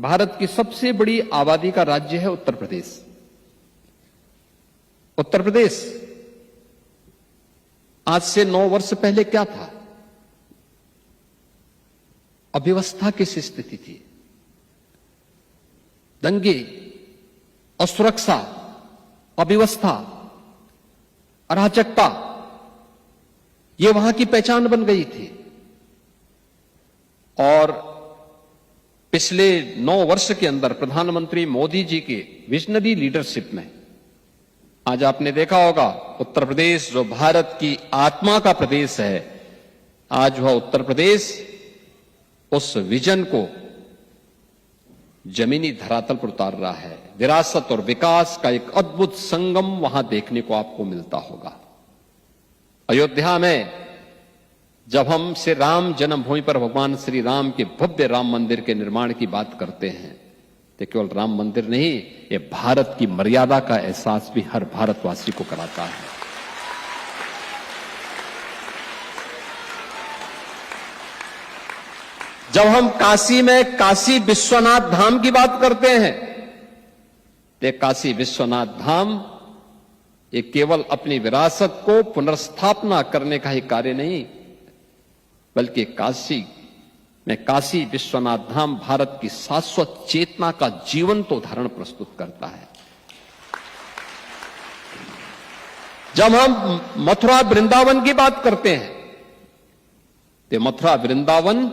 भारत की सबसे बड़ी आबादी का राज्य है उत्तर प्रदेश। उत्तर प्रदेश आज से 9 वर्ष पहले क्या था? अव्यवस्था की स्थिति थी, दंगे, असुरक्षा, अव्यवस्था, अराजकता, ये वहां की पहचान बन गई थी। और पिछले 9 वर्ष के अंदर प्रधानमंत्री मोदी जी के विजनरी लीडरशिप में आज आपने देखा होगा उत्तर प्रदेश जो भारत की आत्मा का प्रदेश है, आज वह उत्तर प्रदेश उस विजन को जमीनी धरातल पर उतार रहा है। विरासत और विकास का एक अद्भुत संगम वहां देखने को आपको मिलता होगा। अयोध्या में जब हम श्री राम जन्मभूमि पर भगवान श्री राम के भव्य राम मंदिर के निर्माण की बात करते हैं तो केवल राम मंदिर नहीं, ये भारत की मर्यादा का एहसास भी हर भारतवासी को कराता है। जब हम काशी में काशी विश्वनाथ धाम की बात करते हैं तो काशी विश्वनाथ धाम ये केवल अपनी विरासत को पुनर्स्थापना करने का ही कार्य नहीं, बल्कि काशी में काशी विश्वनाथ धाम भारत की शाश्वत चेतना का जीवंत उदाहरण प्रस्तुत करता है। जब हम मथुरा वृंदावन की बात करते हैं तो मथुरा वृंदावन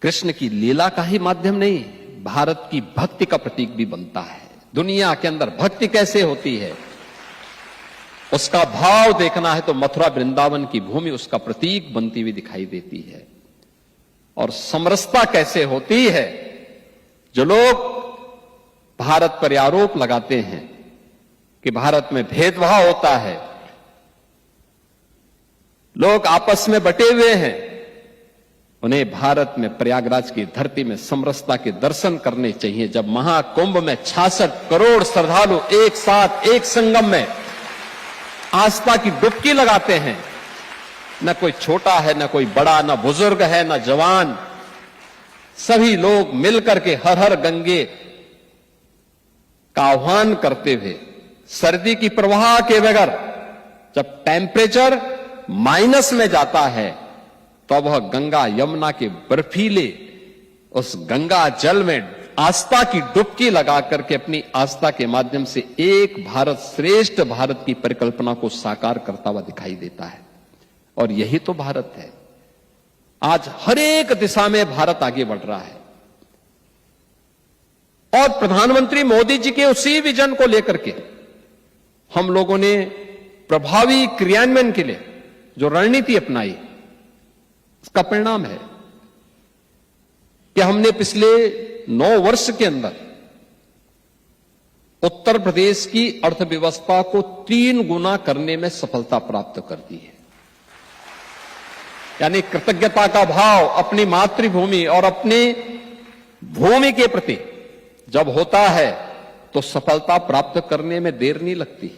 कृष्ण की लीला का ही माध्यम नहीं, भारत की भक्ति का प्रतीक भी बनता है। दुनिया के अंदर भक्ति कैसे होती है उसका भाव देखना है तो मथुरा वृंदावन की भूमि उसका प्रतीक बनती हुई दिखाई देती है। और समरसता कैसे होती है, जो लोग भारत पर आरोप लगाते हैं कि भारत में भेदभाव होता है, लोग आपस में बटे हुए हैं, उन्हें भारत में प्रयागराज की धरती में समरसता के दर्शन करने चाहिए। जब महाकुंभ में 66 करोड़ श्रद्धालु एक साथ एक संगम में आस्था की डुबकी लगाते हैं, न कोई छोटा है, न कोई बड़ा, न बुजुर्ग है, न जवान, सभी लोग मिलकर के हर हर गंगे का आह्वान करते हुए सर्दी की परवाह के बगैर जब टेम्परेचर माइनस में जाता है तो वह गंगा यमुना के बर्फीले उस गंगा जल में आस्था की डुबकी लगा करके अपनी आस्था के माध्यम से एक भारत श्रेष्ठ भारत की परिकल्पना को साकार करता हुआ दिखाई देता है। और यही तो भारत है। आज हर एक दिशा में भारत आगे बढ़ रहा है और प्रधानमंत्री मोदी जी के उसी विजन को लेकर के हम लोगों ने प्रभावी क्रियान्वयन के लिए जो रणनीति अपनाई, इसका परिणाम है कि हमने पिछले 9 वर्ष के अंदर उत्तर प्रदेश की अर्थव्यवस्था को 3 गुना करने में सफलता प्राप्त कर दी है। यानी कृतज्ञता का भाव अपनी मातृभूमि और अपनी भूमि के प्रति जब होता है तो सफलता प्राप्त करने में देर नहीं लगती।